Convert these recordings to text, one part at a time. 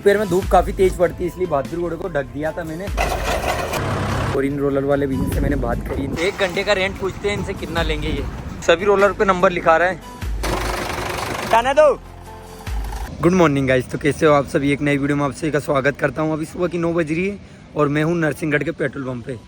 दोपहर में धूप काफ़ी तेज़ पड़ती है, इसलिए बहादुर घोड़े को ढक दिया था मैंने। और इन रोलर वाले भैया से मैंने बात करी, 1 घंटे का रेंट पूछते हैं इनसे कितना लेंगे। ये सभी रोलर पे नंबर लिखा रहा है। जाने दो। गुड मॉर्निंग गाइस, तो कैसे हो आप सभी। एक नई वीडियो में आप सभी का स्वागत करता हूँ। अभी सुबह की 9 बज रही है और मैं हूँ नरसिंहगढ़ के पेट्रोल पंप पे।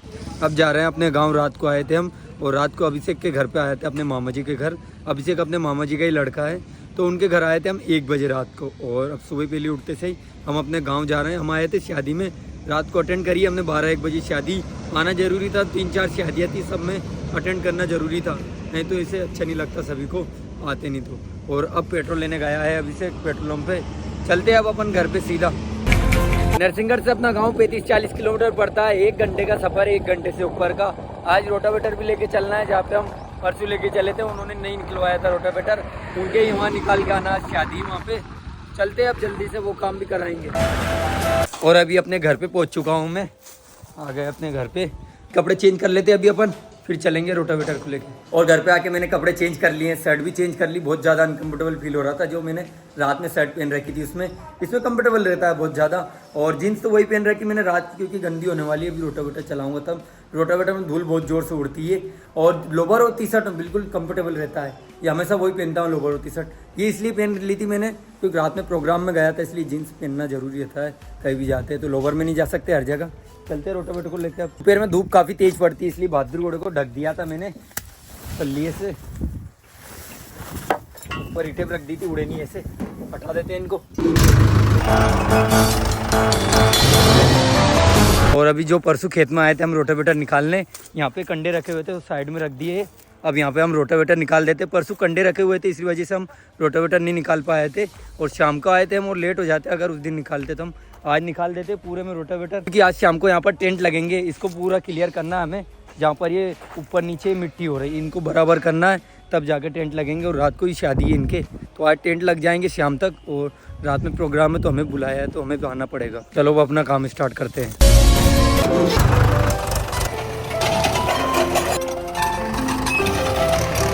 अब जा रहे हैं अपने गाँव। रात को आए थे हम और रात को अभिषेक के घर पे आए थे, अपने मामा जी के घर। अभिषेक अपने मामा जी का ही लड़का है, तो उनके घर आए थे हम 1 बजे रात को। और अब सुबह पहले उठते से ही हम अपने गांव जा रहे हैं। हम आए थे शादी में, रात को अटेंड करी हमने 12-1 बजे। शादी आना ज़रूरी था, 3-4 शादियाँ थी, सब में अटेंड करना ज़रूरी था, नहीं तो इसे अच्छा नहीं लगता सभी को, आते नहीं तो। और अब पेट्रोल लेने गया है अभिषेक पेट्रोल पंप पे। चलते अब अपन घर पे सीधा। नरसिंहगढ़ से अपना गांव 35-40 किलोमीटर पड़ता है। 1 घंटे का सफ़र है, 1 घंटे से ऊपर का। आज रोटावेटर भी लेके चलना है, जहाँ पे हम परसों लेके चले थे, उन्होंने नहीं निकलवाया था रोटावेटर, उनके ही वहाँ निकाल के आना। शादी वहाँ पे चलते अब जल्दी से, वो काम भी कराएंगे। और अभी अपने घर पे पहुँच चुका हूँ मैं, आ गए अपने घर पे। कपड़े चेंज कर लेते अभी अपन, फिर चलेंगे रोटावेटर को लेके। और घर पे आके मैंने कपड़े चेंज कर लिए, शर्ट भी चेंज कर ली। बहुत ज़्यादा अनकंफर्टेबल फील हो रहा था। जो मैंने रात में शर्ट पहन रखी थी इसमें कंफर्टेबल रहता है बहुत ज़्यादा। और जीन्स तो वही पहन रखी मैंने रात की, क्योंकि गंदी होने वाली है। अभी रोटावेटर चलाऊंगा तब। रोटावेटर में धूल बहुत ज़ोर से उड़ती है। और लोवर और टी शर्ट बिल्कुल कंफर्टेबल रहता है, ये हमेशा वही पहनता हूँ, लोवर और टी शर्ट। ये इसलिए पहन ली थी मैंने क्योंकि रात में प्रोग्राम में गया था, इसलिए जीन्स पहनना जरूरी रहता है। कहीं भी जाते हैं तो लोवर में नहीं जा सकते हर जगह। चलते हैं रोटावेटर को लेकर। दोपहर में धूप काफ़ी तेज़ पड़ती है, इसलिए बहादुर घोड़े को ढक दिया था मैंने पल्लिए से। ऊपर ईंटें रख दी थी, उड़े नहीं, ऐसे हटा देते हैं इनको। और अभी जो परसों खेत में आए थे हम रोटावेटर निकालने, यहाँ पे कंडे रखे हुए थे, उस साइड में रख दिए। अब यहाँ पे हम रोटावेटर निकाल देते। परसों कंडे रखे हुए थे, इसी वजह से हम रोटावेटर नहीं निकाल पाए थे। और शाम को आए थे हम और लेट हो जाते, अगर उस दिन निकालते तो हम आज निकाल देते पूरे में रोटावेटर। क्योंकि आज शाम को यहाँ पर टेंट लगेंगे, इसको पूरा क्लियर करना है हमें। जहाँ पर ये ऊपर नीचे मिट्टी हो रही है, इनको बराबर करना है, तब जाके टेंट लगेंगे। और रात को ही शादी है इनके, तो आज टेंट लग जाएंगे शाम तक। और रात में प्रोग्राम है तो हमें बुलाया है, तो हमें तो आना पड़ेगा। चलो वो अपना काम स्टार्ट करते हैं।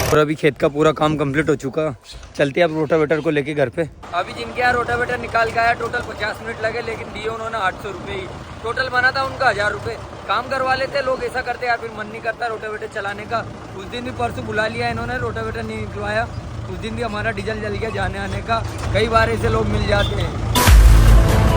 और अभी खेत का पूरा काम कंप्लीट हो चुका, चलते अब रोटावेटर को लेके घर पे। अभी जिनके यहाँ रोटावेटर निकाल के आया, टोटल 50 मिनट लगे, लेकिन दिए उन्होंने 800 रुपये ही। टोटल बना था उनका 1000 रुपये। काम करवा लेते लोग, ऐसा करते यार, फिर मन नहीं करता रोटावेटर चलाने का। उस दिन भी परसों बुला लिया इन्होंने, रोटावेटर नहीं निकलवाया। उस दिन भी हमारा डीजल जल गया जाने आने का। कई बार ऐसे लोग मिल जाते हैं।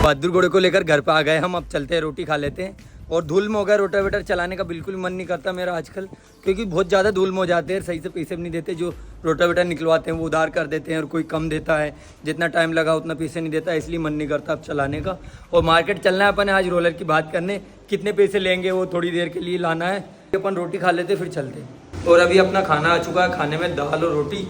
बहादुर घोड़े को लेकर घर पे आ गए हम, अब चलते हैं रोटी खा लेते हैं। और धूल में हो गया, रोटावेटर चलाने का बिल्कुल मन नहीं करता मेरा आजकल, क्योंकि बहुत ज़्यादा धूल में हो जाते हैं। सही से पैसे भी नहीं देते, जो रोटावेटर निकलवाते हैं वो उधार कर देते हैं, और कोई कम देता है, जितना टाइम लगा उतना पैसे नहीं देता, इसलिए मन नहीं करता अब चलाने का। और मार्केट चलना है अपन आज रोलर की बात करने, कितने पैसे लेंगे वो थोड़ी देर के लिए लाना है। अपन रोटी खा लेते फिर चलते। और अभी अपना खाना आ चुका है, खाने में दाल और रोटी।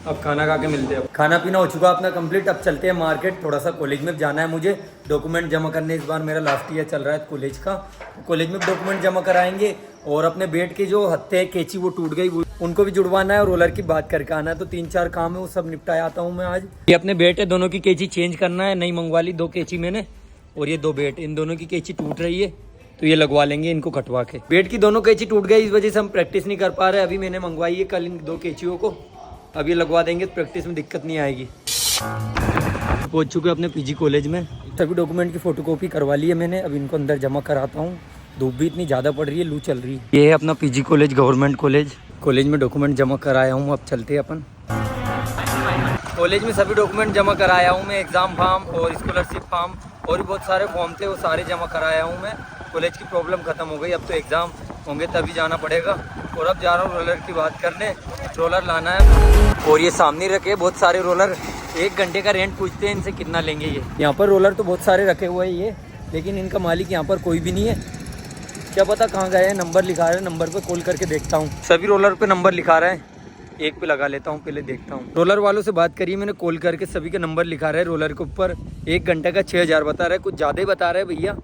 अब खाना खा के मिलते हैं। खाना पीना हो चुका अपना कंप्लीट। अब चलते हैं मार्केट, थोड़ा सा कॉलेज में जाना है मुझे, डॉक्यूमेंट जमा करने। इस बार मेरा लास्ट ईयर चल रहा है कॉलेज का, कॉलेज में डॉक्यूमेंट जमा कराएंगे। और अपने बेड के जो हत्थे हैं, कैंची वो टूट गई, उनको भी जुड़वाना है। और रोलर की बात करके आना है, तो 3-4 काम है, वो सब निपटाया आता हूँ मैं आज। ये अपने बेड है, दोनों की कैंची चेंज करना है, नई मंगवा ली 2 कैंची मैंने। और ये 2 बेड, इन दोनों की कैंची टूट रही है, तो ये लगवा लेंगे इनको कटवा के। बेड की दोनों कैंची टूट गई, इस वजह से हम प्रैक्टिस नहीं कर पा रहे। अभी मैंने मंगवाई है कल इन 2 कैंचियों को, अब ये लगवा देंगे, प्रैक्टिस में दिक्कत नहीं आएगी। पहुंच चुके अपने पीजी कॉलेज में। सभी डॉक्यूमेंट की फोटोकॉपी करवा ली है मैंने, अब इनको अंदर जमा कराता हूँ। धूप भी इतनी ज़्यादा पड़ रही है, लू चल रही है। ये है अपना PG college, government college. College में डॉक्यूमेंट जमा कराया हूँ, अब चलते हैं अपन। कॉलेज में सभी डॉक्यूमेंट जमा कराया हूँ मैं, एग्ज़ाम फॉर्म और स्कॉलरशिप फॉर्म और भी बहुत सारे फॉर्म थे, वो सारे जमा कराया हूँ मैं। कॉलेज की प्रॉब्लम ख़त्म हो गई, अब तो एग्ज़ाम होंगे तभी जाना पड़ेगा। और अब जा रहा हूँ रोलर की बात करने, रोलर लाना है। और ये सामने रखे बहुत सारे रोलर, 1 घंटे का रेंट पूछते हैं इनसे कितना लेंगे ये। यहाँ पर रोलर तो बहुत सारे रखे हुए हैं ये, लेकिन इनका मालिक यहाँ पर कोई भी नहीं है। क्या पता कहाँ गए हैं, नंबर लिखा रहा है, नंबर पे कॉल करके देखता हूँ। सभी रोलर पे नंबर लिखा रहा है, एक पे लगा लेता हूँ, पहले देखता हूँ। रोलर वालों से बात करी मैंने, कॉल करके सभी के नंबर लिखा रहा है रोलर के ऊपर। 1 घंटे का 6000 बता रहा है, कुछ ज़्यादा ही बता रहा है भैया।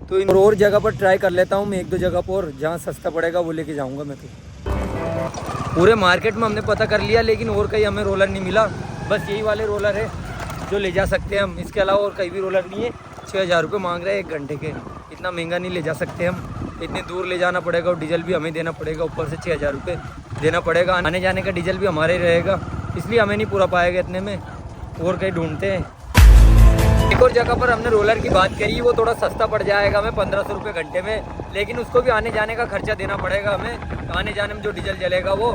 तो इन और जगह पर ट्राई कर लेता हूँ मैं, 1-2 जगह पर, जहाँ सस्ता पड़ेगा वो लेके जाऊँगा मैं। तो पूरे मार्केट में हमने पता कर लिया, लेकिन और कहीं हमें रोलर नहीं मिला। बस यही वाले रोलर है जो ले जा सकते हैं हम, इसके अलावा और कहीं भी रोलर नहीं है। 6000 रुपये मांग रहे हैं 1 घंटे के, इतना महंगा नहीं ले जा सकते हम, इतने दूर ले जाना पड़ेगा और डीजल भी हमें देना पड़ेगा, ऊपर से 6000 रुपये देना पड़ेगा। आने जाने का डीजल भी हमारे ही रहेगा, इसलिए हमें नहीं पूरा पाएगा इतने में, और कहीं ढूंढते हैं। एक जगह पर हमने रोलर की बात करी, वो थोड़ा सस्ता पड़ जाएगा हमें 1500 रुपये घंटे में, लेकिन उसको भी आने जाने का खर्चा देना पड़ेगा हमें, आने जाने में जो डीजल जलेगा वो।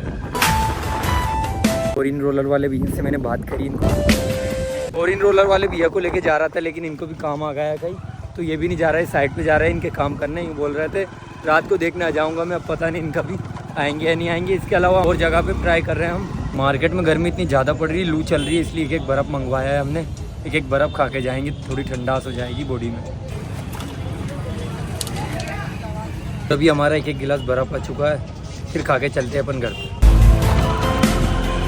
और इन रोलर वाले भैया से मैंने बात करी इनको, और इन रोलर वाले भैया को लेके जा रहा था, लेकिन इनको भी काम आ गया है कहीं, तो ये भी नहीं जा रहा है, साइड पे जा रहा है इनके काम करने। ये बोल रहे थे रात को देखने आ जाऊँगा मैं, अब पता नहीं इनका भी आएंगे या नहीं आएंगे। इसके अलावा और जगह पे ट्राई कर रहे हैं हम। मार्केट में गर्मी इतनी ज़्यादा पड़ रही है, लू चल रही है, इसलिए एक बर्फ़ मंगवाया है हमने। एक बर्फ़ खा के जाएंगे, थोड़ी ठंडास हो जाएगी बॉडी में। तभी हमारा एक गिलास बर्फ़ आ चुका है, फिर खा के चलते हैं अपन घर पे।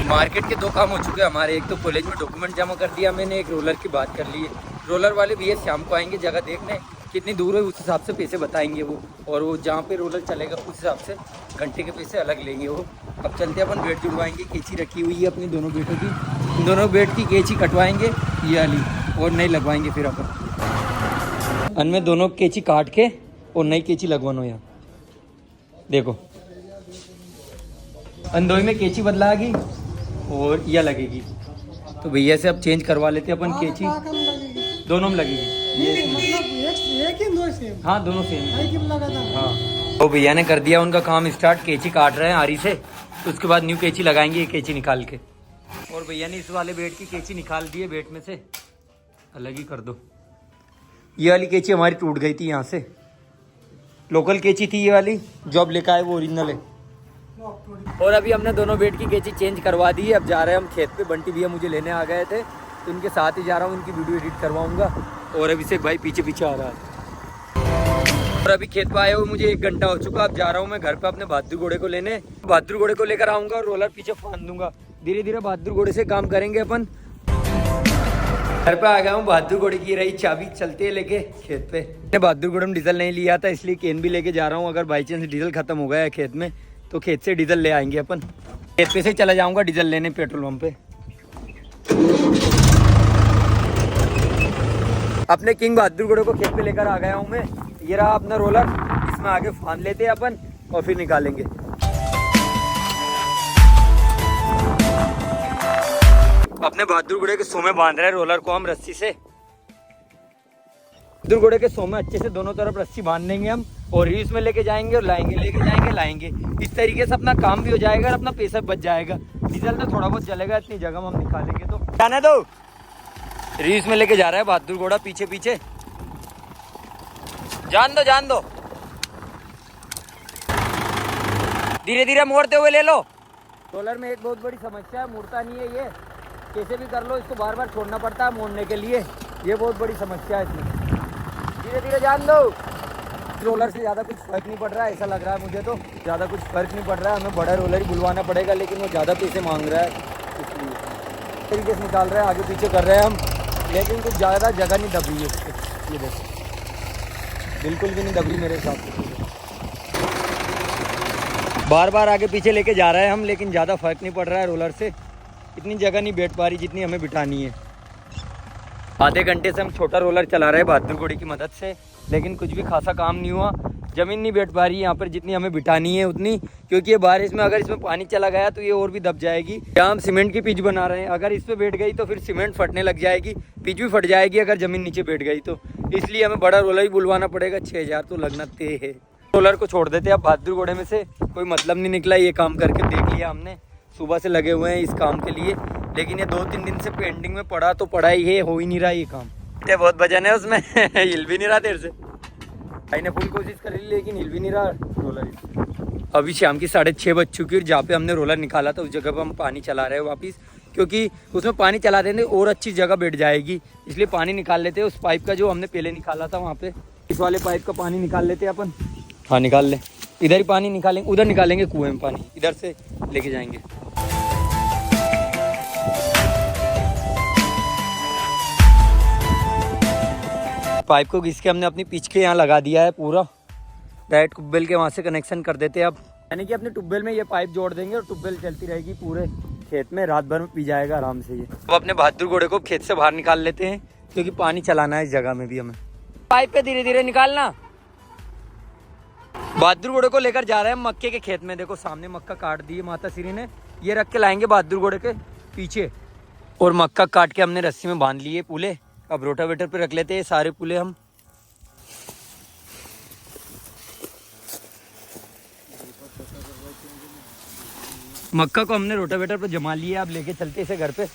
मार्केट के 2 काम हो चुके हैं हमारे। एक तो कॉलेज में डॉक्यूमेंट जमा कर दिया मैंने, एक रोलर की बात कर ली है। रोलर वाले भैया शाम को आएंगे जगह देखने, कितनी दूर है उस हिसाब से पैसे बताएंगे वो, और वो जहाँ पे रोलर चलेगा उस हिसाब से घंटे के पैसे अलग लेंगे वो। अब चलते हैं अपन, बेट जुड़वाएंगे। कैंची रखी हुई है अपनी दोनों बेटों की, इन दोनों बेट की कैंची कटवाएंगे ये वाली, और नई लगवाएंगे फिर अपन। अनमें दोनों कैंची काट के और नई कैंची लगवाना यहाँ देखो। अंदोई में कैंची बदलाएगी और यह लगेगी, तो भैया से अब चेंज करवा लेते हैं अपन कैंची। दोनों में लगेगी ये, मतलब एक ही दो सेम? हाँ दोनों सेम। हाँ तो भैया ने कर दिया उनका काम स्टार्ट, कैंची काट रहे हैं आरी से, तो उसके बाद न्यू कैंची लगाएंगे ये कैंची निकाल के। और भैया ने इस वाले बेट की कैंची निकाल दी है, बेट में से अलग ही कर दो। ये वाली कैंची हमारी टूट गई थी यहाँ से, लोकल कैंची थी ये वाली, जो अब लेकर आए वो ओरिजिनल है। और अभी हमने दोनों बेट की कैंची चेंज करवा दी है। अब जा रहे हैं हम खेत पे, बंटी भैया मुझे लेने आ गए थे, तो उनके साथ ही जा रहा हूँ, उनकी वीडियो एडिट करवाऊंगा। और अभी से भाई पीछे पीछे आ रहा है। और अभी खेत पे आए हुए मुझे 1 घंटा हो चुका। अब जा रहा हूँ मैं घर पे अपने बहादुर घोड़े को लेने, बहादुर घोड़े को लेकर आऊँगा और रोलर पीछे फांद दूंगा। धीरे धीरे बहादुर घोड़े से काम करेंगे अपन। घर पे आ गया हूँ, बहादुर घोड़े की रही चाबी, चलते हैं लेके खेत पे। मैंने बहादुर घोड़े में डीजल नहीं लिया था, इसलिए केन भी लेके जा रहा हूँ। अगर बाई चांस डीजल खत्म हो गया है खेत में, तो खेत से डीजल ले आएंगे अपन। खेत पे से चला जाऊंगा डीजल लेने पेट्रोल पंप पे। अपने किंग बहादुर घोड़े को खेत पे लेकर आ गया हूँ मैं। ये रहा अपना रोलर, इसमें आगे फांद लेते हैं अपन और फिर निकालेंगे। अपने बहादुर घोड़े के सो में बांध रहे हैं रोलर को हम रस्सी से। बहादुर घोड़े के सो में अच्छे से दोनों तरफ रस्सी बांध लेंगे हम, और रीस में लेके जाएंगे और लाएंगे, लेके जाएंगे लाएंगे। इस तरीके से अपना काम भी हो जाएगा और अपना पैसा बच जाएगा। डीजल तो थोड़ा बहुत जलेगा, इतनी जगह में हम निकालेंगे तो। जाने दो, रीस में लेके जा रहा है बहादुर घोड़ा पीछे पीछे। जान दो जान दो, धीरे धीरे मोड़ते हुए ले लो। रोलर में एक बहुत बड़ी समस्या है, मुड़ता नहीं है ये, कैसे भी कर लो इसको बार बार छोड़ना पड़ता है मोड़ने के लिए, ये बहुत बड़ी समस्या है इसमें। धीरे धीरे जान दो। रोलर से ज़्यादा कुछ फर्क नहीं पड़ रहा है, ऐसा लग रहा है मुझे तो ज़्यादा कुछ फर्क नहीं पड़ रहा है। हमें बड़ा रोलर ही बुलवाना पड़ेगा, लेकिन वो ज़्यादा पैसे मांग रहा है, इसलिए तरीके से निकाल रहे हैं, आगे पीछे कर रहे हैं हम, लेकिन कुछ ज़्यादा जगह नहीं दब रही है उसके। ये देखो बिल्कुल भी नहीं दब रही मेरे हिसाब से। बार बार आगे पीछे लेके जा रहे हैं हम, लेकिन ज़्यादा फर्क नहीं पड़ रहा है रोलर से। इतनी जगह नहीं बैठ पा रही जितनी हमें बिठानी है। आधे घंटे से हम छोटा रोलर चला रहे हैं बहादुर घोड़े की मदद से, लेकिन कुछ भी खासा काम नहीं हुआ। ज़मीन नहीं बैठ पा रही है यहाँ पर जितनी हमें बिठानी है उतनी, क्योंकि ये बारिश में अगर इसमें पानी चला गया तो ये और भी दब जाएगी। यहाँ हम सीमेंट की पिच बना रहे हैं, अगर इस पर बैठ गई तो फिर सीमेंट फटने लग जाएगी, पिच भी फट जाएगी अगर ज़मीन नीचे बैठ गई तो। इसलिए हमें बड़ा रोलर ही बुलवाना पड़ेगा, 6000 तो लगना तय है। रोलर को छोड़ देते हैं अब बहादुर घोड़े में से, कोई मतलब नहीं निकला। ये काम करके देख लिया हमने, सुबह से लगे हुए हैं इस काम के लिए, लेकिन ये 2-3 दिन से पेंडिंग में पड़ा तो पड़ा ही है, हो ही नहीं रहा ये काम। इतने बहुत वजन है उसमें हिल भी नहीं रहा देर से। भाई ने फुल कोशिश कर ली लेकिन हिल भी नहीं रहा रोलर। अभी शाम की 6:30 बज चुकी है, जहाँ पे हमने रोलर निकाला था उस जगह पर हम पानी चला रहे हैं वापस, क्योंकि उसमें पानी चला देंगे और अच्छी जगह बैठ जाएगी, इसलिए पानी निकाल लेते हैं उस पाइप का जो हमने पहले निकाला था वहाँ पे। इस वाले पाइप का पानी निकाल लेते हैं अपन। हाँ निकाल ले, इधर ही पानी निकालेंगे, उधर निकालेंगे कुएं में पानी, इधर से लेके जाएंगे। पाइप को घिस के हमने अपनी पिच के यहाँ लगा दिया है पूरा, डायरेक्ट ट्यूबवेल के वहाँ से कनेक्शन कर देते हैं अब। यानी कि अपने ट्यूबवेल में ये पाइप जोड़ देंगे और ट्यूबवेल चलती रहेगी पूरे खेत में, रात भर में पी जाएगा आराम से ये। अब अपने बहादुर घोड़े को खेत से बाहर निकाल लेते हैं, क्योंकि पानी चलाना है इस जगह में भी हमें। पाइप पे धीरे धीरे निकालना। बहादुर घोड़े को लेकर जा रहे हैं मक्के के खेत में। देखो सामने मक्का काट दी है माता श्री ने, ये रख के लाएंगे बहादुर घोड़े के पीछे। और मक्का काट के हमने रस्सी में बांध लिए पूले, अब रोटावेटर पे रख लेते हैं सारे पुले हम। मक्का को हमने रोटावेटर पे जमा लिया, अब लेके चलते इसे घर पे।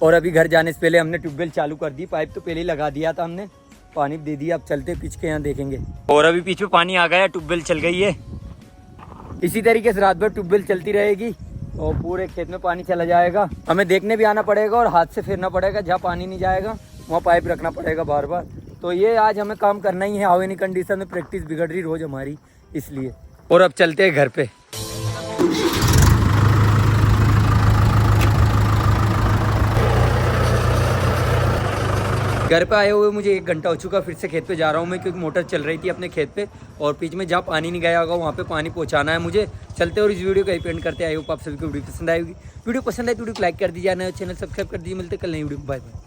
और अभी घर जाने से पहले हमने ट्यूबवेल चालू कर दी, पाइप तो पहले ही लगा दिया था हमने, पानी दे दिया। अब चलते पीछे के यहाँ देखेंगे। और अभी पीछे पानी आ गया, ट्यूबवेल चल गई है। इसी तरीके से रात भर ट्यूबवेल चलती रहेगी और पूरे खेत में पानी चला जाएगा। हमें देखने भी आना पड़ेगा और हाथ से फेरना पड़ेगा, जहाँ पानी नहीं जाएगा वहाँ पाइप रखना पड़ेगा बार बार। तो ये आज हमें काम करना ही है। हवा नहीं कंडीशन में प्रैक्टिस बिगड़ रही रोज हमारी, इसलिए। और अब चलते हैं घर पे। घर पे आए हुए मुझे 1 घंटा हो चुका, फिर से खेत पे जा रहा हूँ मैं, क्योंकि मोटर चल रही थी अपने खेत पे और बीच में जहाँ पानी नहीं गया होगा वहाँ पे पानी पहुँचाना है मुझे। चलते और इस वीडियो को पेंट करते। आई होप आप सभी को वीडियो पसंद आएगी। वीडियो पसंद आए तो वीडियो को लाइक कर दीजिए, नया चैनल सब्सक्राइब कर दीजिए। मिलते कल नई वीडियो, बाय बाय।